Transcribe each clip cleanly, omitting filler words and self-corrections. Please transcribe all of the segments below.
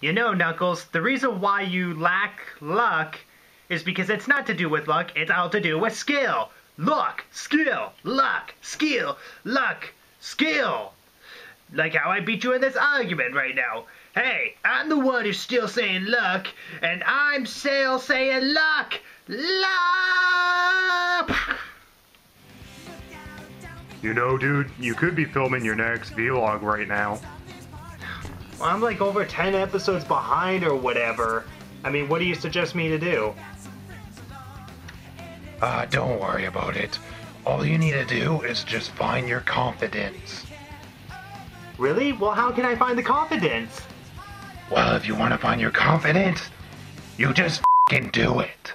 You know, Knuckles, the reason why you lack luck is because it's not to do with luck, it's all to do with skill. Luck, skill, luck, skill, luck, skill. Like how I beat you in this argument right now. Hey, I'm the one who's still saying luck, and I'm still saying luck. Luck! You know, dude, you could be filming your next vlog right now. Well, I'm like over 10 episodes behind or whatever. I mean, what do you suggest me to do? Don't worry about it. All you need to do is just find your confidence. Really? Well, how can I find the confidence? Well, if you want to find your confidence, you just f***ing do it.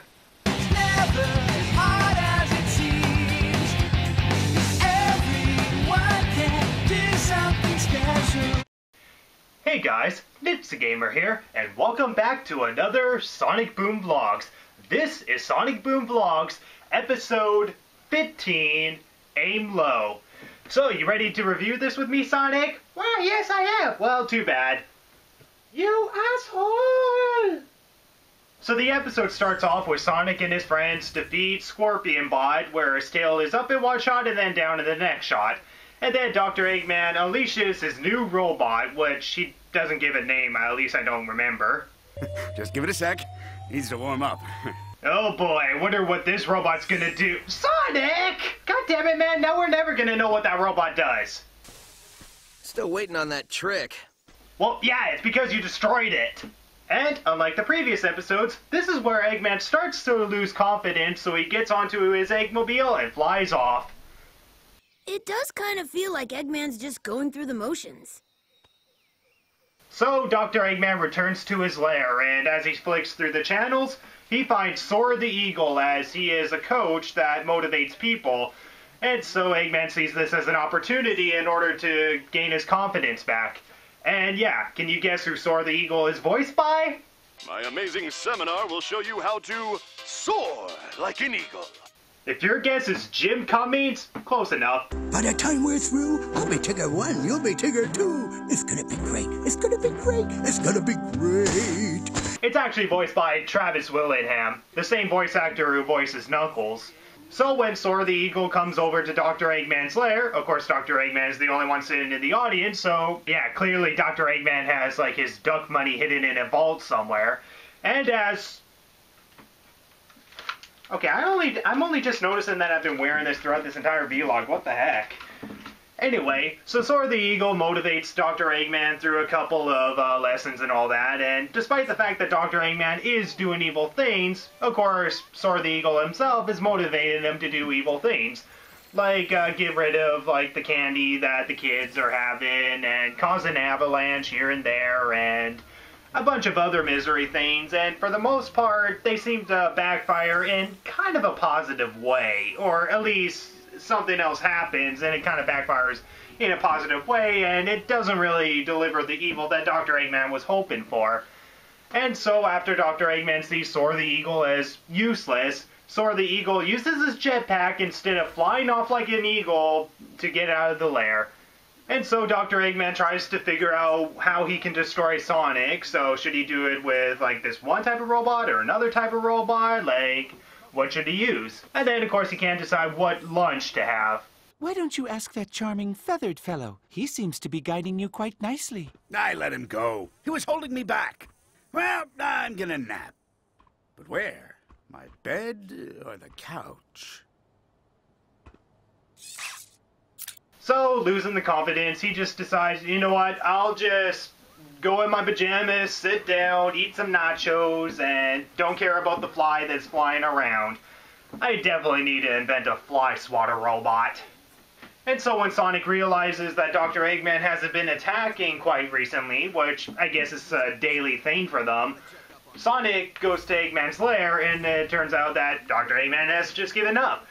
Hey guys, Nipsy Gamer here, and welcome back to another Sonic Boom Vlogs. This is Sonic Boom Vlogs, episode 15, Aim Low. So, you ready to review this with me, Sonic? Well, yes I am. Well, too bad. You asshole! So the episode starts off with Sonic and his friends defeat Scorpion Bot, where his tail is up in one shot and then down in the next shot. And then Dr. Eggman unleashes his new robot, which he doesn't give a name, at least I don't remember. Just give it a sec. Needs to warm up. Oh boy, I wonder what this robot's gonna do. Sonic! God damn it, man, now we're never gonna know what that robot does. Still waiting on that trick. Well, yeah, it's because you destroyed it. And, unlike the previous episodes, this is where Eggman starts to lose confidence, so he gets onto his Eggmobile and flies off. It does kind of feel like Eggman's just going through the motions. So, Dr. Eggman returns to his lair, and as he flicks through the channels, he finds Soar the Eagle, as he is a coach that motivates people. And so Eggman sees this as an opportunity in order to gain his confidence back. And yeah, can you guess who Soar the Eagle is voiced by? My amazing seminar will show you how to soar like an eagle. If your guess is Jim Cummings, close enough. By the time we're through, I'll be Tigger 1, you'll be Tigger 2. It's gonna be great, it's gonna be great, it's gonna be great. It's actually voiced by Travis Willingham, the same voice actor who voices Knuckles. So when Soar the Eagle comes over to Dr. Eggman's lair, of course Dr. Eggman is the only one sitting in the audience, so yeah, clearly Dr. Eggman has like his duck money hidden in a vault somewhere. And as... Okay, I'm only just noticing that I've been wearing this throughout this entire vlog. What the heck? Anyway, so Soar the Eagle motivates Dr. Eggman through a couple of lessons and all that, and despite the fact that Dr. Eggman is doing evil things, of course, Soar the Eagle himself is motivating him to do evil things. Like, get rid of, like, the candy that the kids are having, and cause an avalanche here and there, and a bunch of other misery things, and for the most part, they seem to backfire in kind of a positive way, or at least something else happens and it kind of backfires in a positive way, and it doesn't really deliver the evil that Dr. Eggman was hoping for. And so after Dr. Eggman sees Soar the Eagle as useless, Soar the Eagle uses his jetpack instead of flying off like an eagle to get out of the lair. And so Dr. Eggman tries to figure out how he can destroy Sonic. So should he do it with like this one type of robot or another type of robot? Like, what should he use? And then of course he can't decide what lunch to have. Why don't you ask that charming feathered fellow? He seems to be guiding you quite nicely. I let him go. He was holding me back. Well, I'm gonna nap. But where? My bed or the couch? So, losing the confidence, he just decides, you know what, I'll just go in my pajamas, sit down, eat some nachos, and don't care about the fly that's flying around. I definitely need to invent a fly swatter robot. And so when Sonic realizes that Dr. Eggman hasn't been attacking quite recently, which I guess is a daily thing for them, Sonic goes to Eggman's lair, and it turns out that Dr. Eggman has just given up.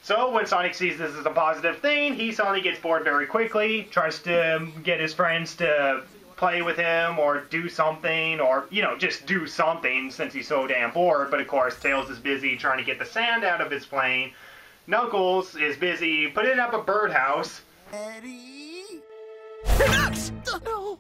So when Sonic sees this as a positive thing, he suddenly gets bored very quickly, tries to get his friends to play with him or do something, or, you know, just do something since he's so damn bored. But of course, Tails is busy trying to get the sand out of his plane. Knuckles is busy putting up a birdhouse. Eddie? No!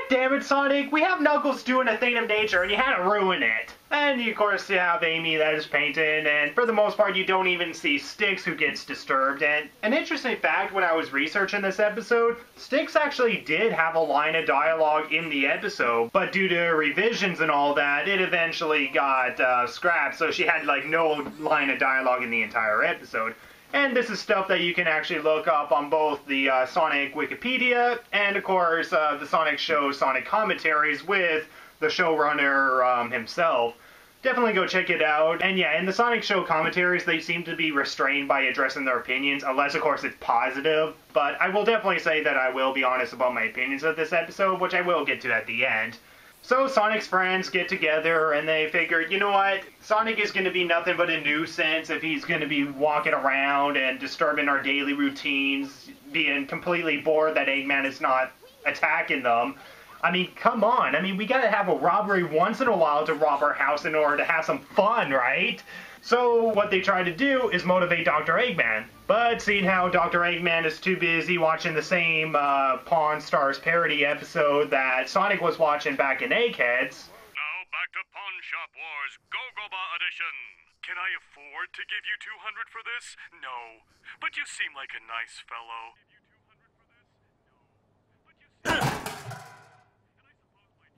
damn it, Sonic, we have Knuckles doing a thing of nature and you had to ruin it. And of course you have Amy that is painted, and for the most part you don't even see Styx who gets disturbed. And an interesting fact when I was researching this episode, Styx actually did have a line of dialogue in the episode, but due to revisions and all that, it eventually got scrapped, so she had like no line of dialogue in the entire episode. And this is stuff that you can actually look up on both the Sonic Wikipedia and of course the Sonic Show Sonic commentaries with the showrunner himself. Definitely go check it out. And yeah, in the Sonic Show commentaries, they seem to be restrained by addressing their opinions, unless of course it's positive. But I will definitely say that I will be honest about my opinions of this episode, which I will get to at the end. So Sonic's friends get together and they figured, you know what, Sonic is going to be nothing but a nuisance if he's going to be walking around and disturbing our daily routines, being completely bored that Eggman is not attacking them. I mean, come on. I mean, we gotta have a robbery once in a while to rob our house in order to have some fun, right? So what they try to do is motivate Dr. Eggman. But seeing how Dr. Eggman is too busy watching the same Pawn Stars parody episode that Sonic was watching back in Eggheads. Now back to Pawn Shop Wars Go-Goba Edition. Can I afford to give you 200 for this? No. But you seem like a nice fellow.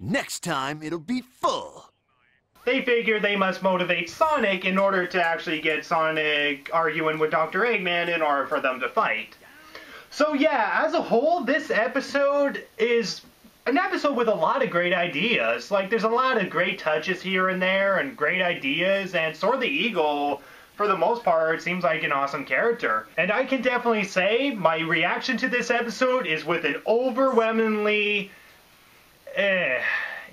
Next time, it'll be full. They figure they must motivate Sonic in order to actually get Sonic arguing with Dr. Eggman in order for them to fight. So yeah, as a whole, this episode is an episode with a lot of great ideas. Like, there's a lot of great touches here and there and great ideas, and Soar the Eagle, for the most part, seems like an awesome character. And I can definitely say my reaction to this episode is with an overwhelmingly...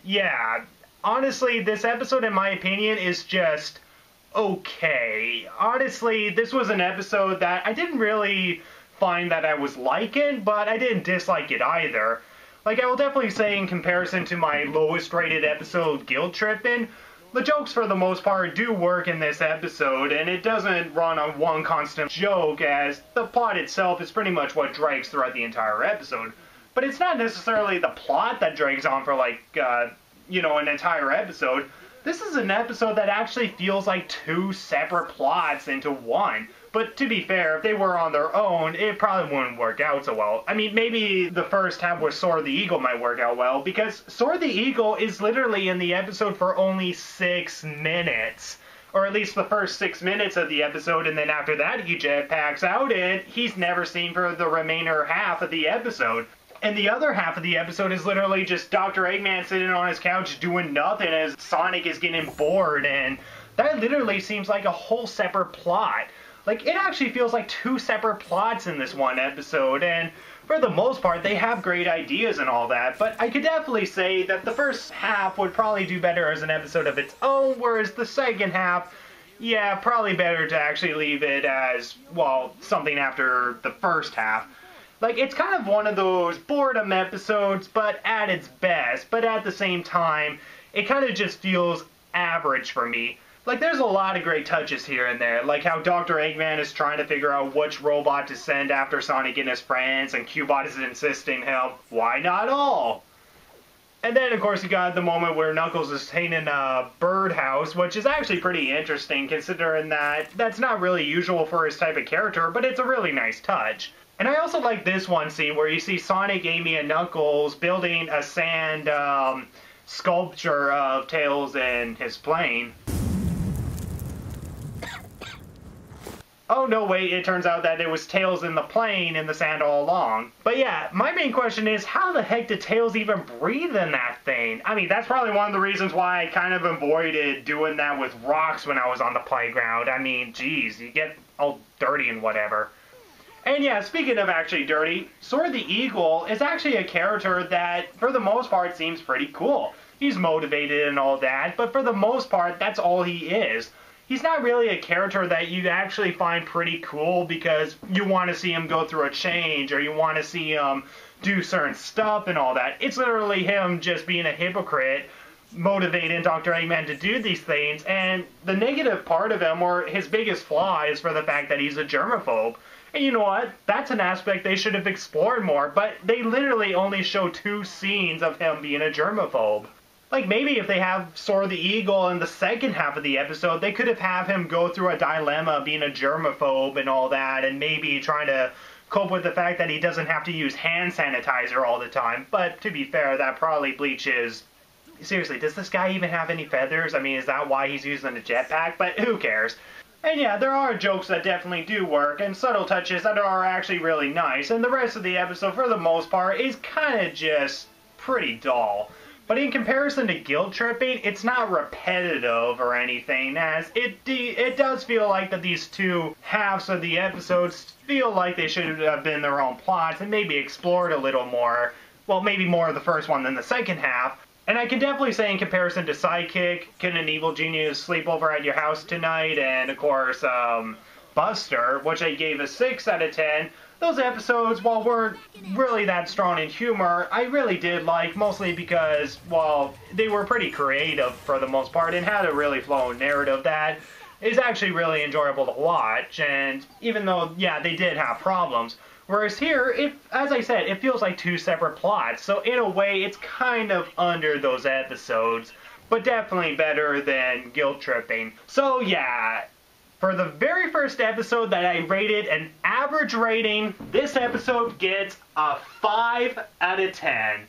yeah, honestly, this episode, in my opinion, is just okay. Honestly, this was an episode that I didn't really find that I was liking, but I didn't dislike it either. Like, I will definitely say, in comparison to my lowest rated episode, Guilt Trippin', the jokes for the most part do work in this episode, and it doesn't run on one constant joke, as the plot itself is pretty much what drags throughout the entire episode. But it's not necessarily the plot that drags on for, like, you know, an entire episode. This is an episode that actually feels like two separate plots into one. But to be fair, if they were on their own, it probably wouldn't work out so well. I mean, maybe the first half with Soar the Eagle might work out well, because Soar the Eagle is literally in the episode for only 6 minutes. Or at least the first 6 minutes of the episode, and then after that he jetpacks out and he's never seen for the remainder half of the episode. And the other half of the episode is literally just Dr. Eggman sitting on his couch doing nothing as Sonic is getting bored, and that literally seems like a whole separate plot. Like, it actually feels like 2 separate plots in this one episode, and for the most part, they have great ideas and all that, but I could definitely say that the first half would probably do better as an episode of its own, whereas the second half, yeah, probably better to actually leave it as, well, something after the first half. Like, it's kind of one of those boredom episodes, but at its best. But at the same time, it kind of just feels average for me. Like, there's a lot of great touches here and there. Like how Dr. Eggman is trying to figure out which robot to send after Sonic and his friends, and Cubot is insisting him, why not all? And then, of course, you got the moment where Knuckles is painting a birdhouse, which is actually pretty interesting, considering that that's not really usual for his type of character, but it's a really nice touch. And I also like this one scene where you see Sonic, Amy, and Knuckles building a sand sculpture of Tails and his plane. Oh, no, wait, it turns out that it was Tails in the plane in the sand all along. But yeah, my main question is, how the heck did Tails even breathe in that thing? I mean, that's probably one of the reasons why I kind of avoided doing that with rocks when I was on the playground. I mean, geez, you get all dirty and whatever. And yeah, speaking of actually dirty, Soar the Eagle is actually a character that, for the most part, seems pretty cool. He's motivated and all that, but for the most part, that's all he is. He's not really a character that you actually find pretty cool because you want to see him go through a change, or you want to see him do certain stuff and all that. It's literally him just being a hypocrite, motivating Dr. Eggman to do these things, and the negative part of him, or his biggest flaw, is for the fact that he's a germaphobe. And you know what? That's an aspect they should have explored more, but they literally only show 2 scenes of him being a germaphobe. Like, maybe if they have Soar the Eagle in the second half of the episode, they could have him go through a dilemma being a germaphobe and all that, and maybe trying to cope with the fact that he doesn't have to use hand sanitizer all the time. But to be fair, that probably bleaches... Seriously, does this guy even have any feathers? I mean, is that why he's using a jetpack? But who cares? And yeah, there are jokes that definitely do work, and subtle touches that are actually really nice, and the rest of the episode, for the most part, is kind of just pretty dull. But in comparison to Guilt Tripping, it's not repetitive or anything, as it does feel like that these 2 halves of the episodes feel like they should have been their own plots, and maybe explored a little more. Well, maybe more of the first one than the second half. And I can definitely say in comparison to Sidekick, Can an Evil Genius Sleep Over at Your House Tonight, and of course, Buster, which I gave a 6 out of 10, those episodes, while weren't really that strong in humor, I really did like, mostly because, well, they were pretty creative for the most part, and had a really flowing narrative that is actually really enjoyable to watch, and even though, yeah, they did have problems. Whereas here, as I said, it feels like 2 separate plots, so in a way, it's kind of under those episodes, but definitely better than Guilt Tripping. So yeah, for the very first episode that I rated an average rating, this episode gets a 5 out of 10.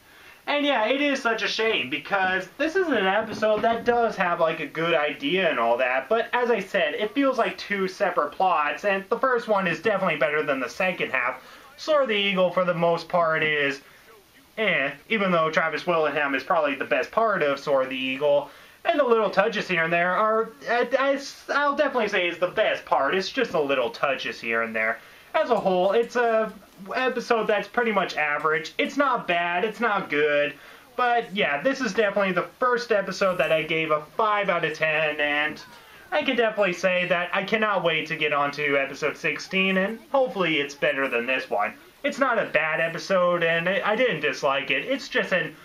And yeah, it is such a shame, because this is an episode that does have like a good idea and all that, but as I said, it feels like 2 separate plots, and the first one is definitely better than the second half. Soar the Eagle, for the most part, is even though Travis Willingham is probably the best part of Soar the Eagle, and the little touches here and there are, I'll definitely say, is the best part. It's just the little touches here and there. As a whole, it's a episode that's pretty much average. It's not bad, it's not good, but yeah, this is definitely the first episode that I gave a 5 out of 10, and I can definitely say that I cannot wait to get on to episode 16, and hopefully it's better than this one. It's not a bad episode, and I didn't dislike it. It's just an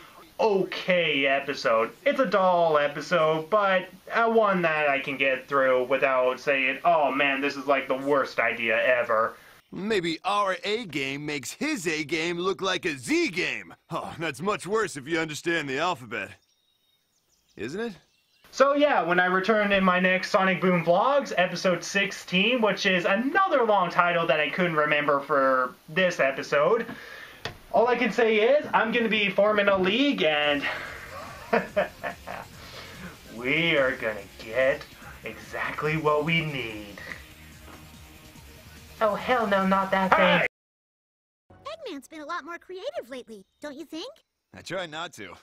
okay episode. It's a dull episode, but one that I can get through without saying, oh man, this is like the worst idea ever. Maybe our A game makes his A game look like a Z game. Oh, that's much worse if you understand the alphabet. Isn't it? So yeah, when I return in my next Sonic Boom Vlogs, episode 16, which is another long title that I couldn't remember for this episode, all I can say is I'm going to be forming a league, and we are going to get exactly what we need. Oh, hell no, not that thing. Eggman's been a lot more creative lately, don't you think? I try not to.